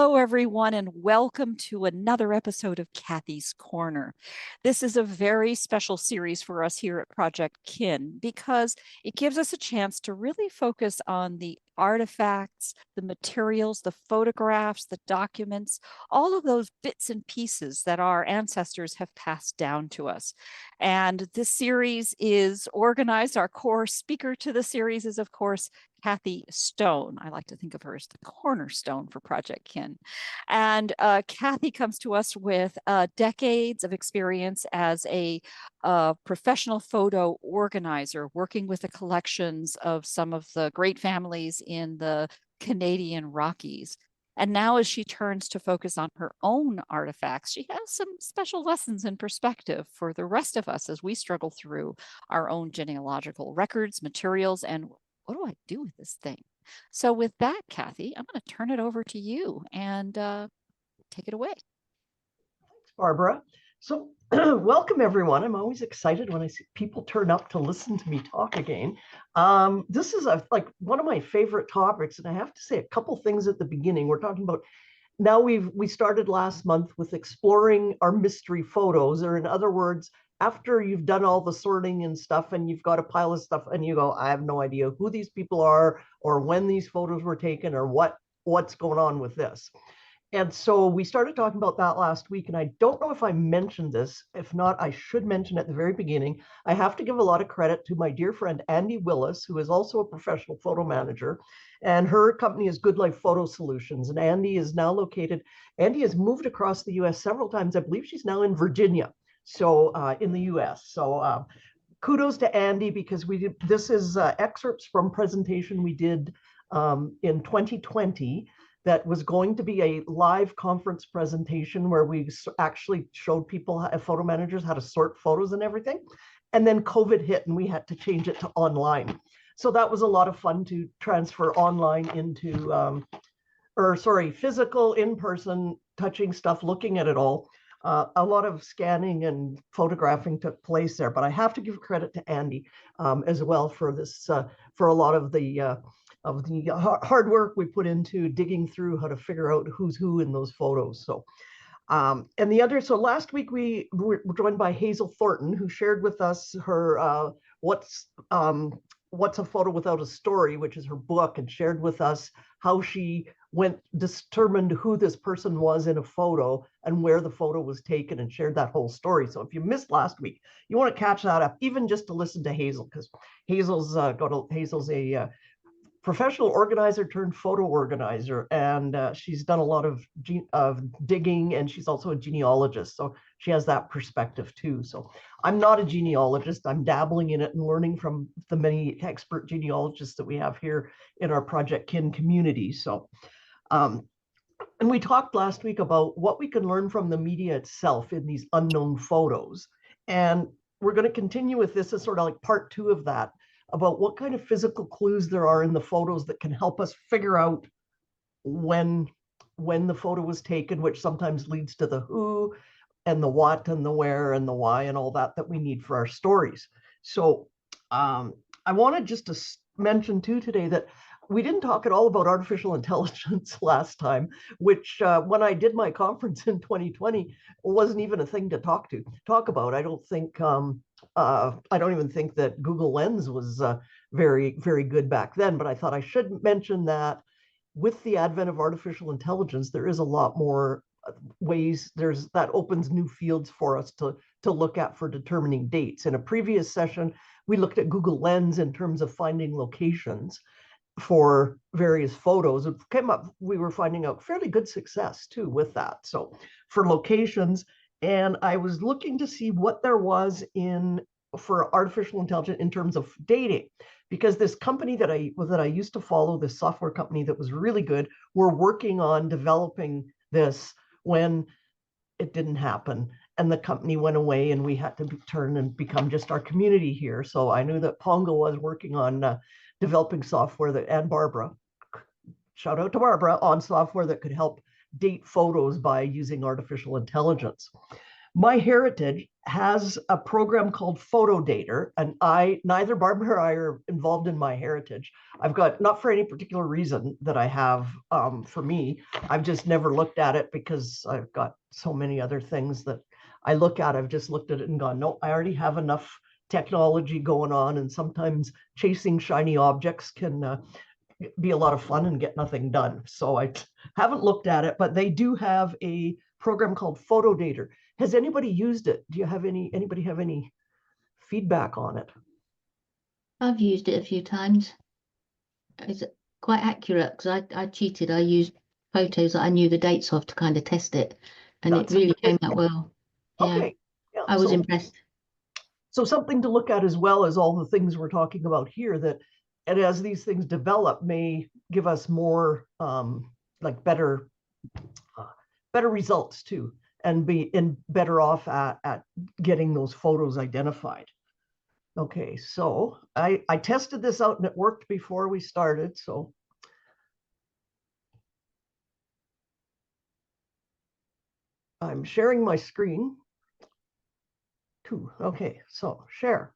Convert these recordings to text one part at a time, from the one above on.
Hello, everyone, and welcome to another episode of Kathy's Corner. This is a very special series for us here at Project Kin because it gives us a chance to really focus on the artifacts, the materials, the photographs, the documents, all of those bits and pieces that our ancestors have passed down to us. And this series is organized. Our core speaker to the series is, of course, Kathy Stone. I like to think of her as the cornerstone for Project Kin. And Kathy comes to us with decades of experience as a professional photo organizer, working with the collections of some of the great families in the Canadian Rockies. And now, as she turns to focus on her own artifacts, she has some special lessons in perspective for the rest of us as we struggle through our own genealogical records, materials, and what do I do with this thing? So with that, Kathy, I'm going to turn it over to you and take it away. Thanks, Barbara. So welcome, everyone. I'm always excited when I see people turn up to listen to me talk again. This is like one of my favorite topics, and I have to say a couple things at the beginning. We're talking about now we started last month with exploring our mystery photos, or in other words, after you've done all the sorting and stuff and you've got a pile of stuff and you go, I have no idea who these people are or when these photos were taken or what's going on with this. And so we started talking about that last week, and I don't know if I mentioned this. If not, I should mention at the very beginning. I have to give a lot of credit to my dear friend, Andy Willis, who is also a professional photo manager, and her company is Good Life Photo Solutions. And Andy has moved across the US several times. I believe she's now in Virginia, so in the US. So kudos to Andy, because this is excerpts from presentation we did in 2020 that was going to be a live conference presentation where we actually showed people, photo managers, how to sort photos and everything. And then COVID hit and we had to change it to online. So that was a lot of fun to transfer online into, physical, in-person, touching stuff, looking at it all. A lot of scanning and photographing took place there, but I have to give credit to Andy as well for this, for a lot of the hard work we put into digging through how to figure out who's who in those photos. So, so last week we were joined by Hazel Thornton, who shared with us her What's a Photo Without a Story, which is her book, and shared with us how she determined who this person was in a photo and where the photo was taken, and shared that whole story. So if you missed last week, you want to catch that up, even just to listen to Hazel, because Hazel's a professional organizer turned photo organizer, and she's done a lot of digging, and she's also a genealogist, so she has that perspective too. So I'm not a genealogist. I'm dabbling in it and learning from the many expert genealogists that we have here in our Project Kin community. So and we talked last week about what we can learn from the media itself in these unknown photos, and we're going to continue with this as sort of like part 2 of that, about what kind of physical clues there are in the photos that can help us figure out when the photo was taken, which sometimes leads to the who and the what and the where and the why and all that we need for our stories. So I wanted just to mention too today that we didn't talk at all about artificial intelligence last time, which when I did my conference in 2020 wasn't even a thing to talk about. I don't even think that Google Lens was very, very good back then, but I thought I should mention that with the advent of artificial intelligence, there is a lot more ways that opens new fields for us to look at for determining dates. In a previous session, we looked at Google Lens in terms of finding locations for various photos. It came up, we were finding out fairly good success too with that. So for locations, and I was looking to see what there was for artificial intelligence in terms of dating, because this company that I used to follow, this software company that was really good, were working on developing this when it didn't happen, and the company went away, and we had to turn and become just our community here. So I knew that Pongo was working on developing software and Barbara, shout out to Barbara, on software that could help date photos by using artificial intelligence. My Heritage has a program called PhotoDater, and neither Barbara or I are involved in My Heritage. I've got, not for any particular reason that I have for me, I've just never looked at it because I've got so many other things that I look at. I've just looked at it and gone, no, I already have enough technology going on, and sometimes chasing shiny objects can be a lot of fun and get nothing done. So I haven't looked at it, but they do have a program called PhotoDater. Has anybody used it? Do you have anybody have any feedback on it? I've used it a few times. It's quite accurate because I cheated. I used photos that I knew the dates of to kind of test it, and it really came out well. Yeah, Okay. Yeah. I was impressed. So something to look at as well as all the things we're talking about here, that and as these things develop may give us more like better results too, and be better off at getting those photos identified. Okay, so I tested this out and it worked before we started. So I'm sharing my screen too. Okay, so share.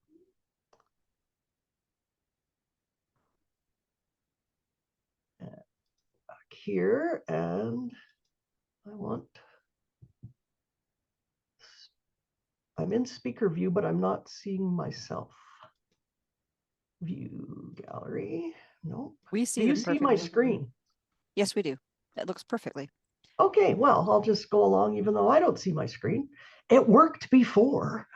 Back here, and I'm in speaker view, but I'm not seeing myself. View gallery. No. We see Do you them see my perfectly. screen? Yes, we do. That looks perfectly. Okay, well, I'll just go along even though I don't see my screen. It worked before.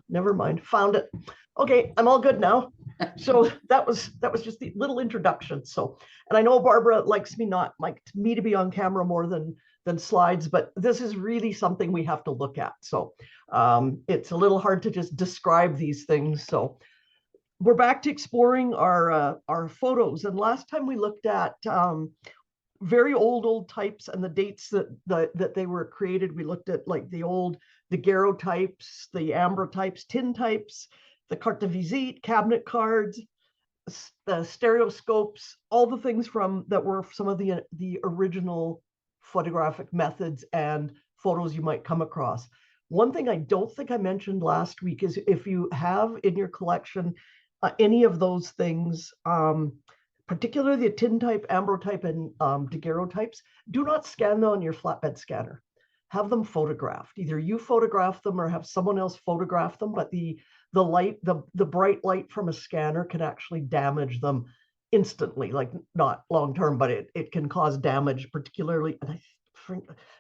Never mind. Found it. Okay, I'm all good now. So that was just the little introduction. So, and I know Barbara likes me to be on camera more than slides, but this is really something we have to look at. So it's a little hard to just describe these things. So we're back to exploring our photos. And last time we looked at very old types and the dates that they were created. We looked at like the daguerreotypes, the ambrotypes, tin types, the carte de visite, cabinet cards, the stereoscopes, all the things that were some of the original photographic methods and photos you might come across. One thing I don't think I mentioned last week is if you have in your collection any of those things, particularly the tin type, ambrotype, and daguerreotypes, do not scan them on your flatbed scanner. Have them photographed. Either you photograph them or have someone else photograph them, but the bright light from a scanner can actually damage them instantly, like not long term, but it can cause damage, particularly, and I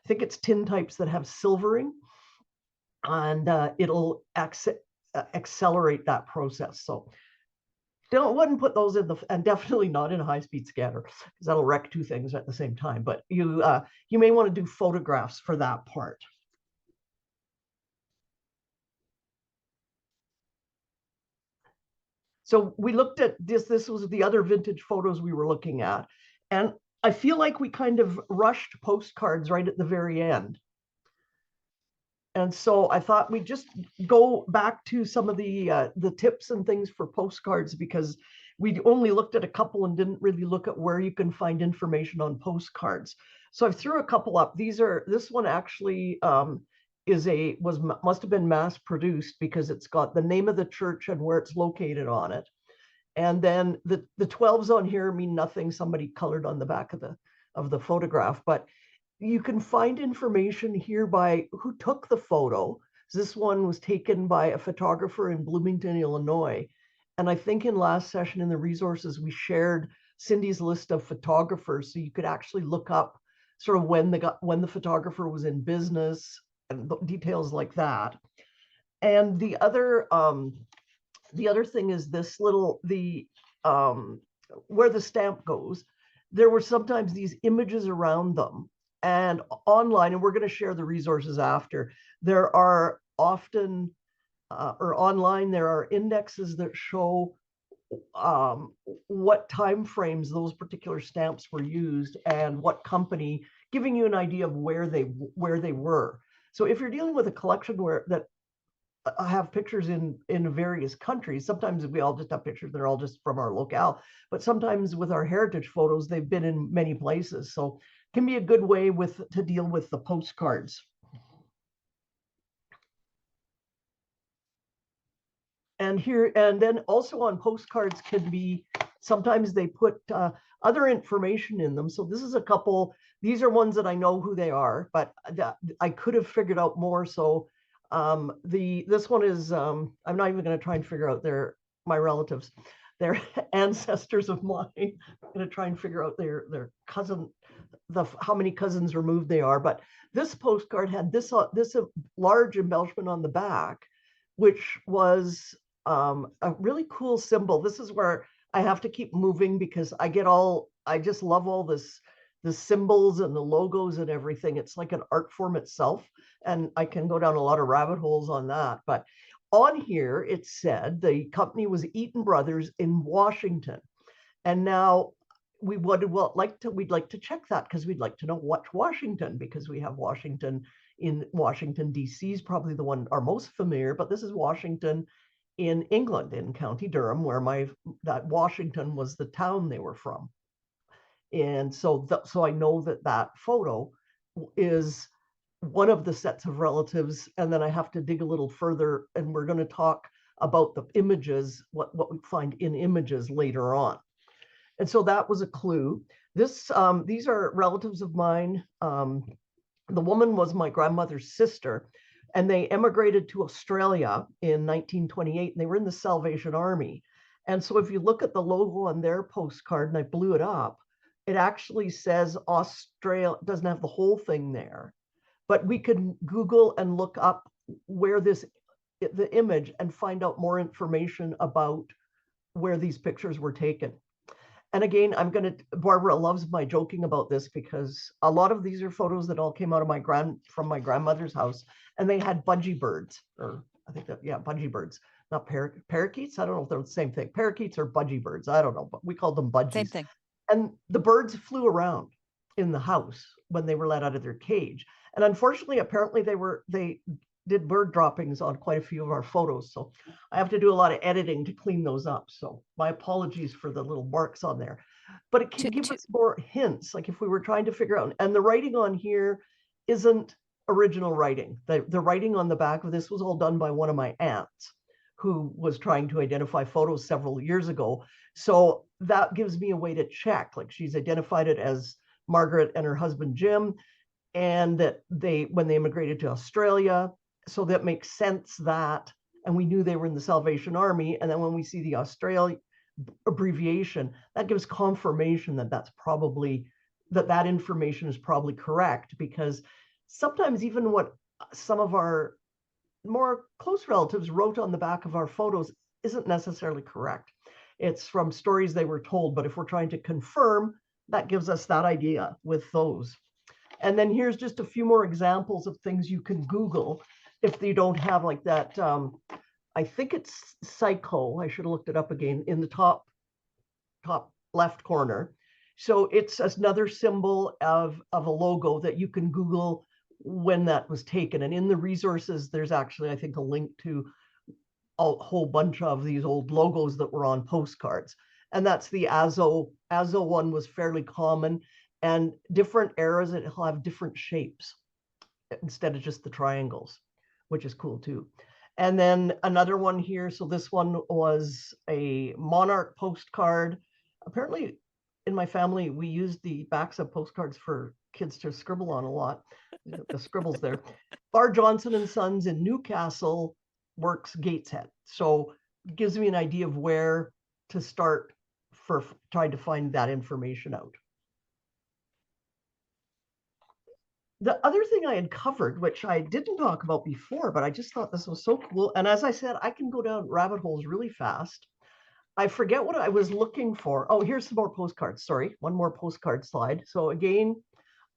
think it's tin types that have silvering, and it'll accelerate that process. So wouldn't put those in and definitely not in a high-speed scanner because that'll wreck two things at the same time. But you may want to do photographs for that part. So we looked at this. This was the other vintage photos we were looking at, and I feel like we kind of rushed postcards right at the very end. And so I thought we'd just go back to some of the tips and things for postcards, because we only looked at a couple and didn't really look at where you can find information on postcards. So I threw a couple up. This one actually must have been mass produced because it's got the name of the church and where it's located on it. And then the 12s on here mean nothing. Somebody colored on the back of the photograph, but you can find information here by who took the photo. This one was taken by a photographer in Bloomington, Illinois. And I think in last session in the resources, we shared Cindy's list of photographers. So you could actually look up sort of when the photographer was in business and details like that. And the other thing is this where the stamp goes, there were sometimes these images around them. And online, and we're going to share the resources after, there are often, or online, there are indexes that show what time frames those particular stamps were used and what company, giving you an idea of where they were. So if you're dealing with a collection that have pictures in various countries, sometimes we all just have pictures that are all just from our locale, but sometimes with our heritage photos, they've been in many places. So can be a good way to deal with the postcards. And here, and then also on postcards can be, sometimes they put other information in them. So this is a couple, these are ones that I know who they are, but I could have figured out more. So this one is, I'm not even going to try and figure out my relatives, they're ancestors of mine. I'm going to try and figure out their cousin, how many cousins removed they are. But this postcard had this large embellishment on the back, which was a really cool symbol. This is where I have to keep moving because I just love all this, the symbols and the logos and everything. It's like an art form itself. And I can go down a lot of rabbit holes on that. But on here, it said the company was Eaton Brothers in Washington. And now we'd like to check that because we'd like to know what Washington, because we have Washington in Washington, D.C. is probably the one our most familiar, but this is Washington in England, in County Durham, where that Washington was the town they were from. And so I know that photo is one of the sets of relatives. And then I have to dig a little further, and we're going to talk about the images, what we find in images later on. And so that was a clue. These are relatives of mine. The woman was my grandmother's sister, and they emigrated to Australia in 1928, and they were in the Salvation Army. And so if you look at the logo on their postcard, and I blew it up, it actually says Australia. It doesn't have the whole thing there, but we could Google and look up where the image and find out more information about where these pictures were taken. And again, Barbara loves my joking about this because a lot of these are photos that all came out of from my grandmother's house, and they had budgie birds, or I think budgie birds, not parakeets. I don't know if they're the same thing. Parakeets or budgie birds, I don't know, but we called them budgies. Same thing. And the birds flew around in the house when they were let out of their cage. And unfortunately, apparently they did bird droppings on quite a few of our photos. So I have to do a lot of editing to clean those up. So my apologies for the little marks on there, but it can give us more hints. Like if we were trying to figure out, and the writing on here isn't original writing. The writing on the back of this was all done by one of my aunts who was trying to identify photos several years ago. So that gives me a way to check, like she's identified it as Margaret and her husband, Jim, and that when they immigrated to Australia. So that makes sense that, and we knew they were in the Salvation Army. And then when we see the Australia abbreviation, that gives confirmation that that information is probably correct, because sometimes even what some of our more close relatives wrote on the back of our photos isn't necessarily correct. It's from stories they were told, but if we're trying to confirm, that gives us that idea with those. And then here's just a few more examples of things you can Google if you don't have like that. I think it's Psycho. I should have looked it up again in the top left corner. So it's another symbol of a logo that you can Google when that was taken. And in the resources, there's actually, I think, a link to a whole bunch of these old logos that were on postcards. And that's the Azo. Azo one was fairly common, and different eras, it'll have different shapes instead of just the triangles, which is cool too. And then another one here. So this one was a monarch postcard. Apparently in my family, we used the backs of postcards for kids to scribble on a lot. The scribbles there. Bar Johnson and Sons in Newcastle Works, Gateshead. So it gives me an idea of where to start for trying to find that information out. The other thing I had covered, which I didn't talk about before, but I just thought this was so cool. And as I said, I can go down rabbit holes really fast. I forget what I was looking for. Oh, here's some more postcards. Sorry, one more postcard slide. So again,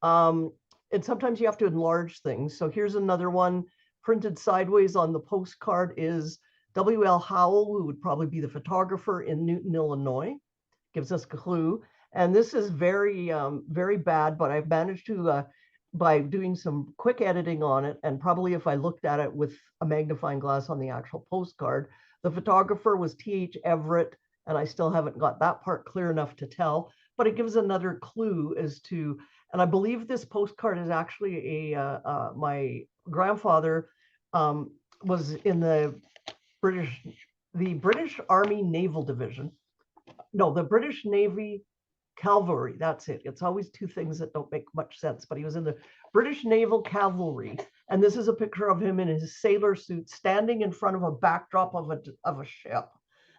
and sometimes you have to enlarge things. So here's another one printed sideways on the postcard is W.L. Howell, who would probably be the photographer in Newton, Illinois. Gives us a clue. And this is very, very bad, but I've managed to, by doing some quick editing on it, and probably if I looked at it with a magnifying glass on the actual postcard, the photographer was T.H. Everett, and I still haven't got that part clear enough to tell, but it gives another clue as to, and I believe this postcard is actually my grandfather was in the British the British Army Naval Division. No, the British Navy Cavalry. That's it. It's always two things that don't make much sense, but he was in the British Naval Cavalry. And this is a picture of him in his sailor suit standing in front of a backdrop of a ship.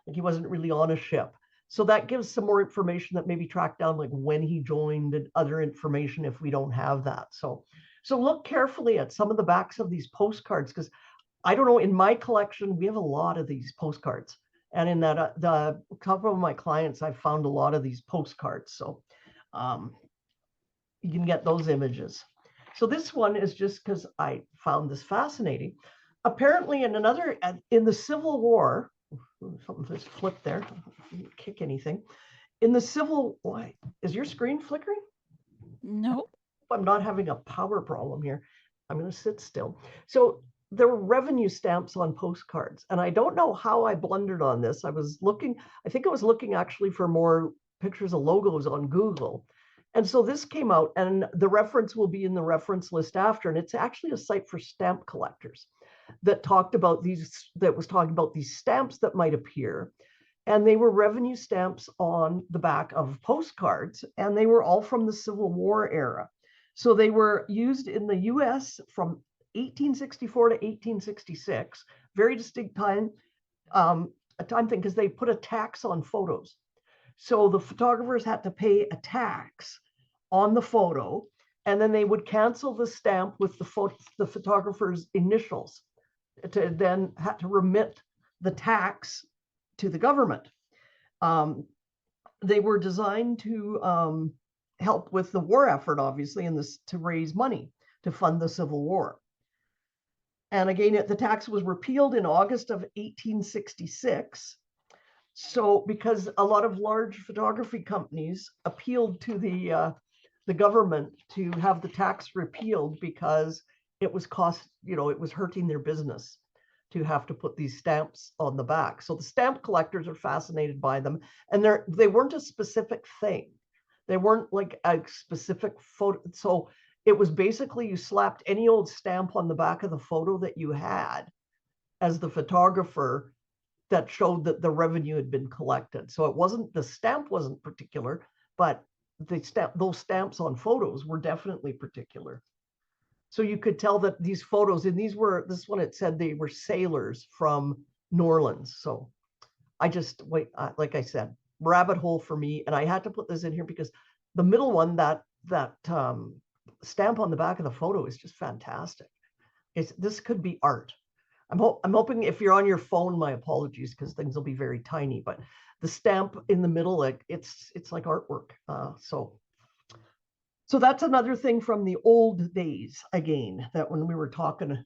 Like he wasn't really on a ship. So that gives some more information that maybe track down like when he joined and other information if we don't have that. So look carefully at some of the backs of these postcards, because I don't know, in my collection, we have a lot of these postcards. And in that, the couple of my clients, I've found a lot of these postcards. So you can get those images. So this one is just because I found this fascinating. Apparently in the Civil War, something just flipped there, didn't kick anything. In the Civil, why is your screen flickering? No. I'm not having a power problem here. I'm going to sit still. So there were revenue stamps on postcards, and I don't know how I blundered on this. I think I was looking actually for more pictures of logos on Google. And so this came out, and the reference will be in the reference list after, and it's actually a site for stamp collectors that was talking about these stamps that might appear. And they were revenue stamps on the back of postcards, and they were all from the Civil War era. So they were used in the US from 1864 to 1866, very distinct time, a time thing, because they put a tax on photos. So the photographers had to pay a tax on the photo, and then they would cancel the stamp with the photographer's initials to then have to remit the tax to the government. They were designed to help with the war effort, obviously, and this to raise money to fund the Civil War. And again, the tax was repealed in August of 1866. So because a lot of large photography companies appealed to the government to have the tax repealed because it was it was hurting their business to have to put these stamps on the back. So the stamp collectors are fascinated by them, and they weren't a specific thing. They weren't like a specific photo. So it was basically you slapped any old stamp on the back of the photo that you had as the photographer that showed that the revenue had been collected. So the stamp wasn't particular, but those stamps on photos were definitely particular. So you could tell that these photos, and this one, it said they were sailors from New Orleans. So like I said, rabbit hole for me. And I had to put this in here because the middle one, that stamp on the back of the photo is just fantastic. This could be art. I'm hoping if you're on your phone, my apologies, because things will be very tiny, but the stamp in the middle, like it's like artwork. So that's another thing from the old days, again, that when we were talking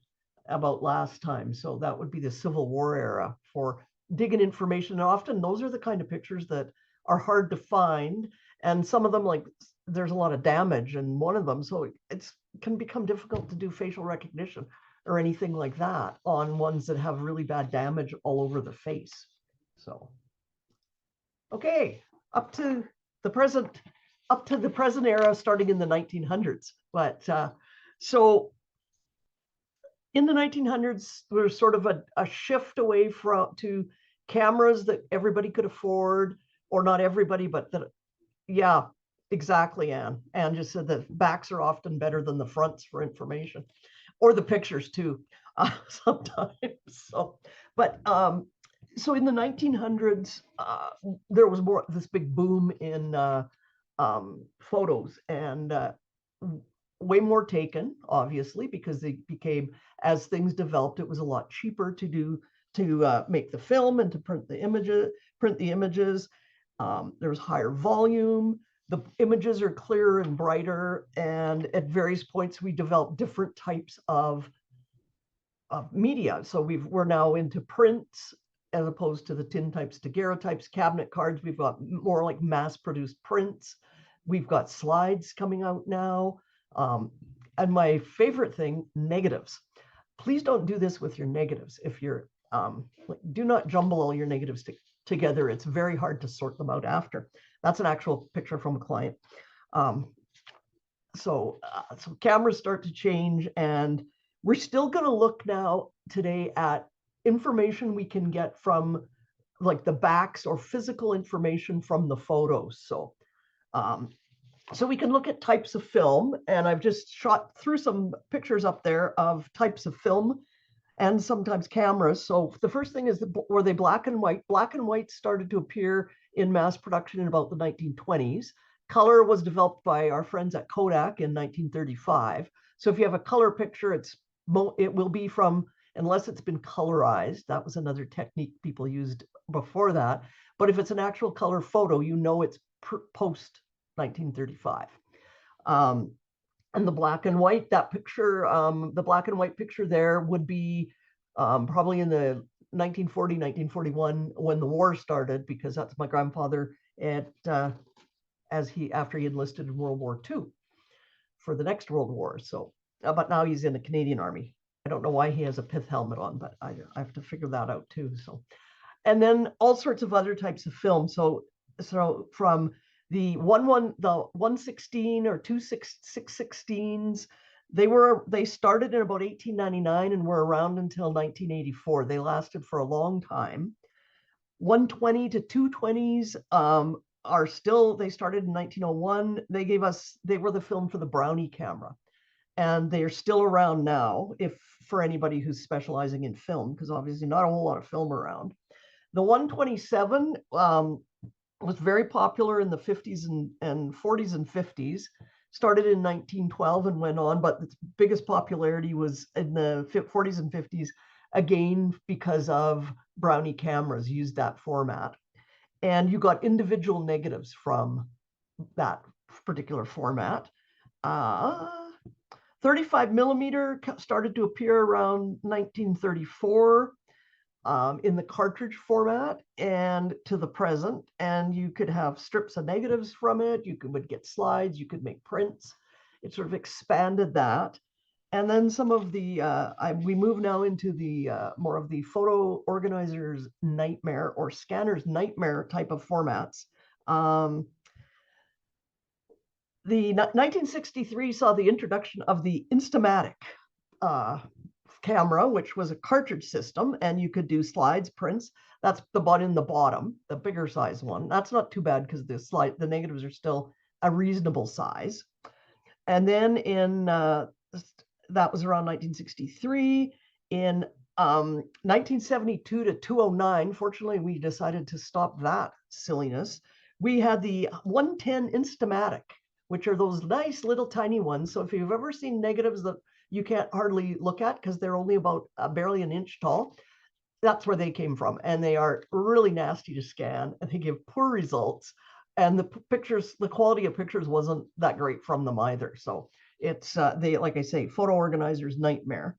about last time. So that would be the Civil War era for digging information. And often those are the kind of pictures that are hard to find. And some of them, like there's a lot of damage in one of them. So it can become difficult to do facial recognition or anything like that on ones that have really bad damage all over the face. So, okay, up to the present era, starting in the 1900s. But so in the 1900s, there was sort of a shift away to cameras that everybody could afford, or not everybody, but yeah, exactly, Anne. Anne just said that backs are often better than the fronts for information, or the pictures too, sometimes. So in the 1900s, there was this big boom in photos, and way more taken, obviously, because they became, as things developed, it was a lot cheaper to make the film and to print the images. There was higher volume. The images are clearer and brighter, and at various points we developed different types of media. So we're now into prints as opposed to the tin types, daguerreotypes, cabinet cards. We've got more like mass-produced prints. We've got slides coming out now. And my favorite thing, negatives. Please don't do this with your negatives. If you're, do not jumble all your negatives together. It's very hard to sort them out after. That's an actual picture from a client. So cameras start to change, and we're still going to look now today at information we can get from like the backs or physical information from the photos. So we can look at types of film, and I've just shot through some pictures up there of types of film and sometimes cameras. So the first thing is, were they black and white? Black and white started to appear in mass production in about the 1920s. Color was developed by our friends at Kodak in 1935. So if you have a color picture, it will be from, unless it's been colorized. That was another technique people used before that. But if it's an actual color photo, you know it's post 1935. And the black and white, that picture, the black and white picture there would be probably in the 1940, 1941 when the war started, because that's my grandfather after he enlisted in World War II for the next World War. So, but now he's in the Canadian Army. I don't know why he has a pith helmet on, but I have to figure that out too. So, and then all sorts of other types of film. So from the 116 or 616s, they started in about 1899 and were around until 1984. They lasted for a long time. 120 to 220s are still, they started in 1901. They were the film for the Brownie camera, and they're still around now, if for anybody who's specializing in film, because obviously not a whole lot of film around. The 127 was very popular in the 50s and 40s and 50s, started in 1912 and went on, but its biggest popularity was in the 40s and 50s, again, because of Brownie cameras used that format. And you got individual negatives from that particular format. 35 millimeter started to appear around 1934. In the cartridge format and to the present, and you could have strips of negatives from it. Would get slides, you could make prints. It sort of expanded that. And then some of the, we move now into the more of the photo organizer's nightmare or scanner's nightmare type of formats. The 1963 saw the introduction of the Instamatic camera, which was a cartridge system, and you could do slides, prints. That's the one in the bottom, the bigger size one. That's not too bad because the negatives are still a reasonable size. And then that was around 1963. In 1972 to 2009, fortunately, we decided to stop that silliness. We had the 110 Instamatic, which are those nice little tiny ones. So if you've ever seen negatives that you can't hardly look at because they're only about barely an inch tall, that's where they came from. And they are really nasty to scan, and they give poor results. And the quality of pictures wasn't that great from them either. So it's, like I say, photo organizer's nightmare.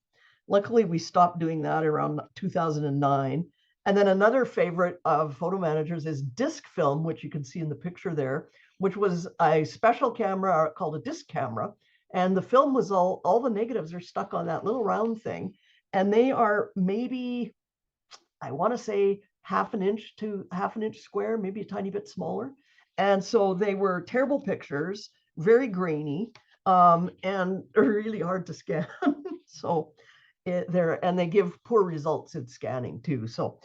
Luckily, we stopped doing that around 2009. And then another favorite of photo managers is disc film, which you can see in the picture there, which was a special camera called a disc camera. And the film was all the negatives are stuck on that little round thing. And they are maybe, I want to say half an inch square, maybe a tiny bit smaller. And so they were terrible pictures, very grainy, and really hard to scan. So and they give poor results in scanning too. So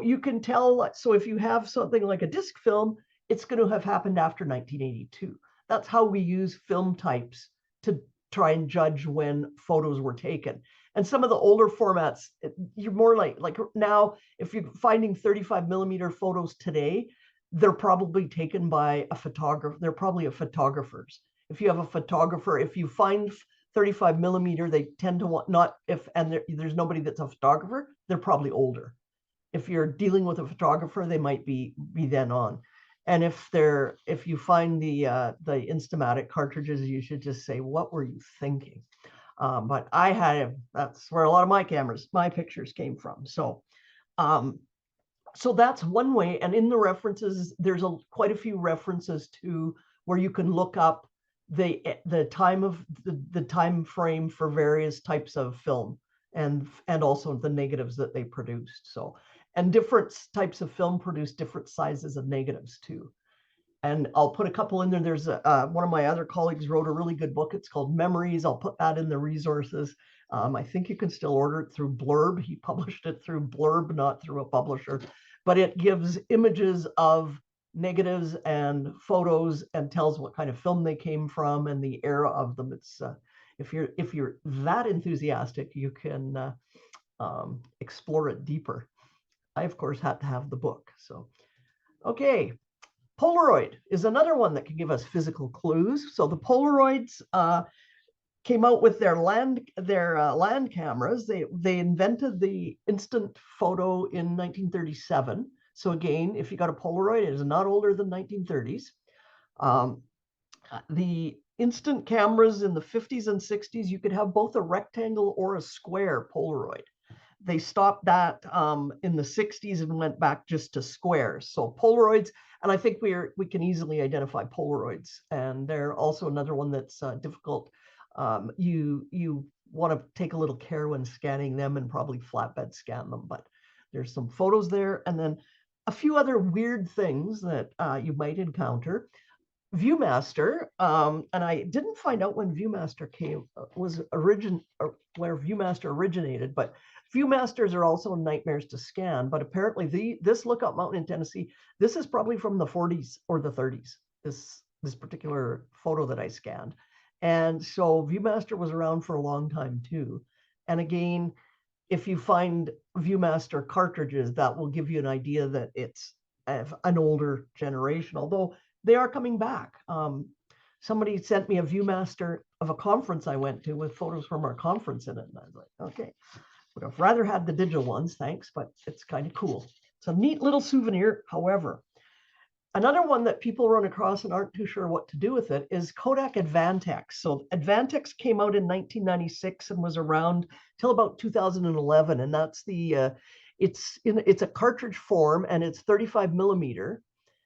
you can tell, so if you have something like a disc film, it's going to have happened after 1982. That's how we use film types to try and judge when photos were taken. And some of the older formats, you're more like now, if you're finding 35 millimeter photos today, they're probably taken by a photographer. They're probably a photographer's. If you have a photographer, if you find 35 millimeter, they tend to want there's nobody that's a photographer, they're probably older. If you're dealing with a photographer, they might be then on. And if you find the Instamatic cartridges, you should just say, what were you thinking? But that's where a lot of my pictures came from. So that's one way. And in the references, there's quite a few references to where you can look up the time frame for various types of film and also the negatives that they produced. So, and different types of film produce different sizes of negatives too. And I'll put a couple in there. There's one of my other colleagues wrote a really good book. It's called Memories. I'll put that in the resources. I think you can still order it through Blurb. He published it through Blurb, not through a publisher. but it gives images of negatives and photos and tells what kind of film they came from and the era of them. It's if you're that enthusiastic, you can explore it deeper. I, of course, had to have the book. So, okay. Polaroid is another one that can give us physical clues. So the Polaroids came out with their land cameras. They invented the instant photo in 1937. So again, if you got a Polaroid, it is not older than 1930s. The instant cameras in the 50s and 60s, you could have both a rectangle or a square Polaroid. They stopped that in the 60s and went back just to squares. So Polaroids, and I think we can easily identify Polaroids. And they're also another one that's difficult. You want to take a little care when scanning them and probably flatbed scan them. But there's some photos there. And then a few other weird things that you might encounter. Viewmaster, and I didn't find out when Viewmaster where Viewmaster originated, but Viewmasters are also nightmares to scan. But apparently, this Lookout Mountain in Tennessee, this is probably from the 40s or the 30s. This particular photo that I scanned, and so Viewmaster was around for a long time too. And again, if you find Viewmaster cartridges, that will give you an idea that it's an older generation, although they are coming back. Somebody sent me a Viewmaster of a conference I went to with photos from our conference in it. And I was like, okay, would have rather had the digital ones, thanks, but it's kind of cool. It's a neat little souvenir. However, another one that people run across and aren't too sure what to do with it is Kodak Advantex. So Advantex came out in 1996 and was around till about 2011. And that's it's a cartridge form and it's 35 millimeter.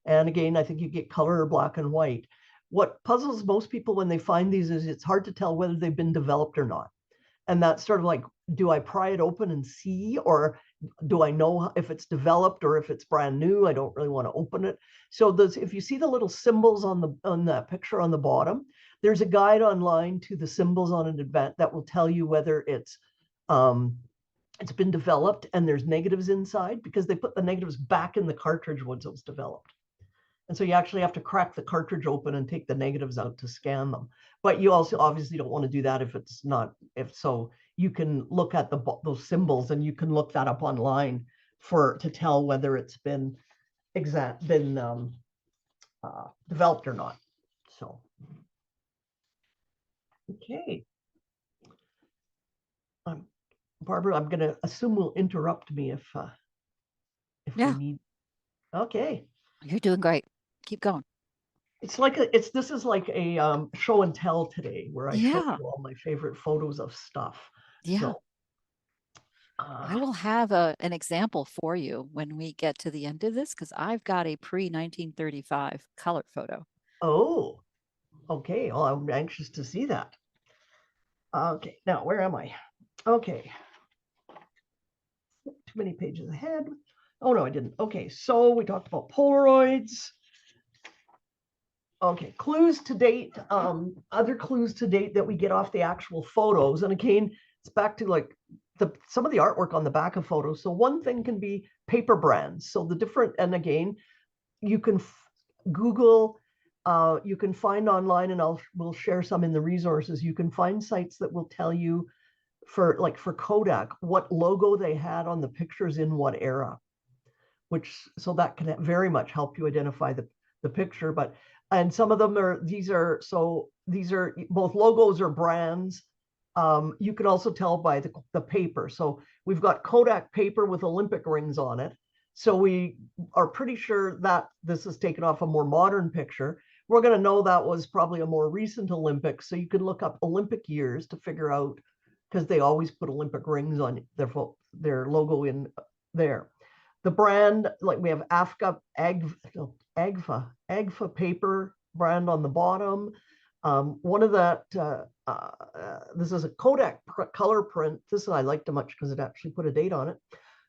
And again, I think you get color or black and white. What puzzles most people when they find these is it's hard to tell whether they've been developed or not. And that's sort of like, do I pry it open and see, or do I know if it's developed or if it's brand new? I don't really want to open it. So if you see the little symbols on the picture on the bottom, there's a guide online to the symbols on an Advant that will tell you whether it's been developed and there's negatives inside, because they put the negatives back in the cartridge once it was developed. And so you actually have to crack the cartridge open and take the negatives out to scan them. But you also obviously don't want to do that if so you can look at those symbols and you can look that up online to tell whether it's been developed or not. So, okay. Barbara, I'm going to assume will interrupt me if we need. Okay. You're doing great. Keep going. This is like a show and tell today where I show you all my favorite photos of stuff. Yeah. So, I will have an example for you when we get to the end of this, because I've got a pre-1935 color photo. Oh, okay. Well, I'm anxious to see that. Okay, now where am I? Okay. Too many pages ahead. Oh, no, I didn't. Okay, so we talked about Polaroids. Okay, clues to date, other clues to date that we get off the actual photos. And again, it's back to like some of the artwork on the back of photos. So one thing can be paper brands. So and again, you can Google, you can find online, and we'll share some in the resources. You can find sites that will tell you for Kodak, what logo they had on the pictures in what era, so that can very much help you identify the picture. And some of them these are both logos or brands. You can also tell by the paper. So we've got Kodak paper with Olympic rings on it. So we are pretty sure that this is taken off a more modern picture. We're going to know that was probably a more recent Olympic. So you can look up Olympic years to figure out, because they always put Olympic rings on their logo in there. The brand, like we have Agfa paper brand on the bottom. One of that, this is a Kodak color print. This I liked it much because it actually put a date on it.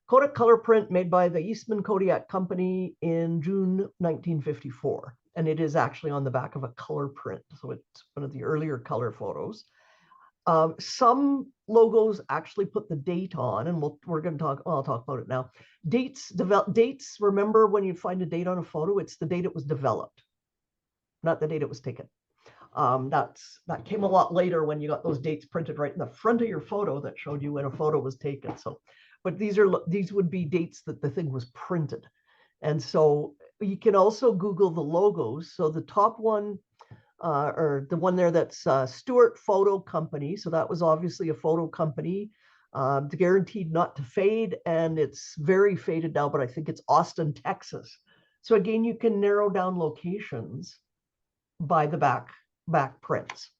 Kodak color print made by the Eastman Kodak Company in June 1954. And it is actually on the back of a color print. So it's one of the earlier color photos. Some logos actually put the date on, and we're going to talk. Well, I'll talk about it now. Dates. Remember, when you find a date on a photo, it's the date it was developed, not the date it was taken. That came a lot later when you got those dates printed right in the front of your photo that showed you when a photo was taken. So, but these would be dates that the thing was printed, and so you can also Google the logos. So the top one, or the one there, that's Stewart Photo Company. So that was obviously a photo company, guaranteed not to fade, and it's very faded now, but I think it's Austin, Texas. So again, you can narrow down locations by the back prints.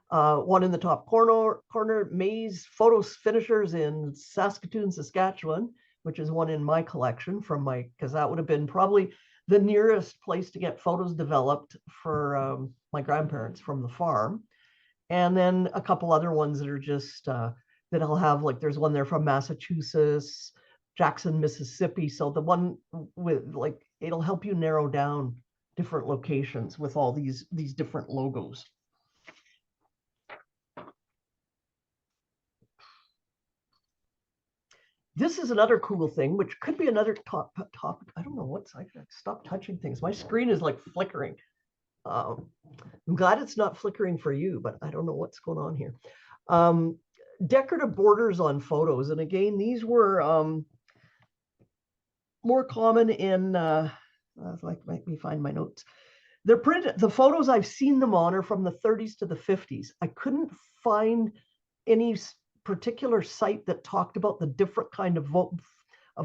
One in the top corner, Maze Photo Finishers in Saskatoon, Saskatchewan, which is one in my collection because that would have been probably the nearest place to get photos developed for my grandparents from the farm. And then a couple other ones that are just that I'll have, like there's one there from Massachusetts, Jackson, Mississippi. So the one with, like, it'll help you narrow down different locations with all these different logos. This is another cool thing, which could be another topic. I don't know what's, I gotta stop touching things. My screen is like flickering. I'm glad it's not flickering for you, but I don't know what's going on here. Decorative borders on photos. And again, these were more common in, let me find my notes. They're printed, the photos I've seen them on are from the 30s to the 50s. I couldn't find any particular site that talked about the different kind of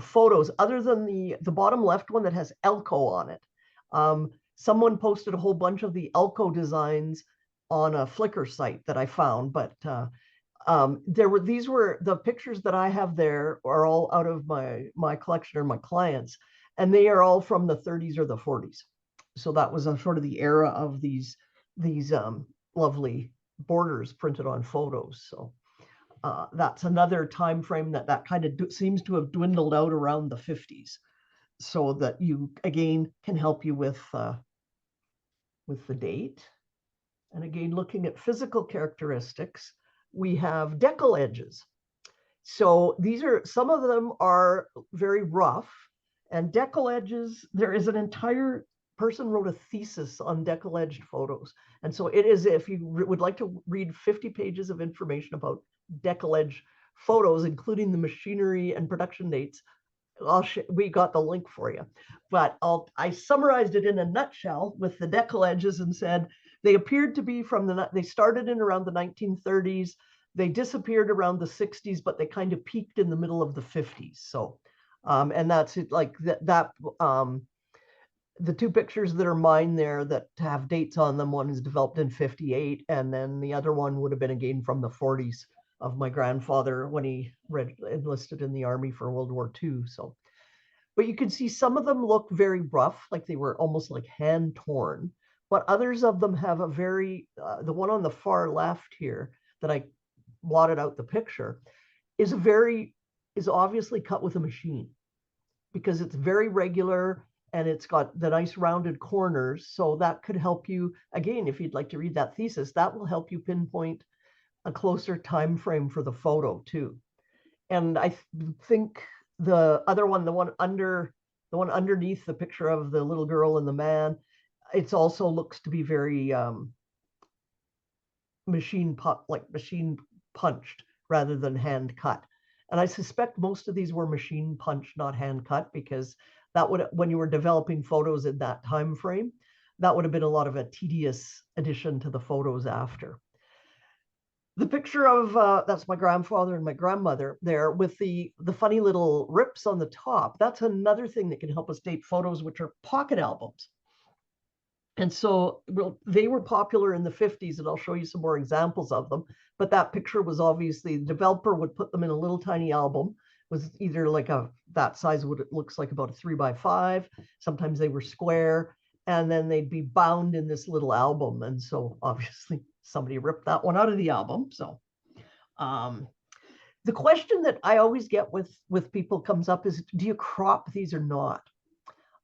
photos other than the bottom left one that has Elko on it. Someone posted a whole bunch of the Elko designs on a Flickr site that I found, but these were the pictures that I have there are all out of my collection or my clients, and they are all from the 30s or the 40s. So that was a sort of the era of these lovely borders printed on photos. So that's another time frame that kind of seems to have dwindled out around the 50s, so that you again can help you with the date. And again, looking at physical characteristics, we have Deckle edges. So these are, some of them are very rough, and Deckle edges, there is an entire person wrote a thesis on Deckle edged photos. And so it is, if you would like to read 50 pages of information about Deckle edge photos, including the machinery and production dates, we got the link for you. But I summarized it in a nutshell with the Deckle edges and said they appeared to be they started in around the 1930s. They disappeared around the 60s, but they kind of peaked in the middle of the 50s. So, and that's it, like the two pictures that are mine there that have dates on them, one is developed in 58, and then the other one would have been again from the 40s of my grandfather when he enlisted in the army for World War II. So, but you can see some of them look very rough, like they were almost like hand torn, but others of them have a very, the one on the far left here that I blotted out the picture is obviously cut with a machine, because it's very regular and it's got the nice rounded corners. So that could help you, again, if you'd like to read that thesis, that will help you pinpoint a closer time frame for the photo too. And I think the other one, the one underneath the picture of the little girl and the man, it's also looks to be very machine punched rather than hand cut. And I suspect most of these were machine punched, not hand cut, because that would, when you were developing photos in that time frame, that would have been a lot of a tedious addition to the photos after. The picture of that's my grandfather and my grandmother there with the funny little rips on the top. That's another thing that can help us date photos, which are pocket albums. And so they were popular in the 50s, and I'll show you some more examples of them. But that picture was obviously, the developer would put them in a little tiny album, was either like that size, it looks like about a 3x5. Sometimes they were square, and then they'd be bound in this little album. And so obviously somebody ripped that one out of the album. So the question that I always get with people comes up is, do you crop these or not?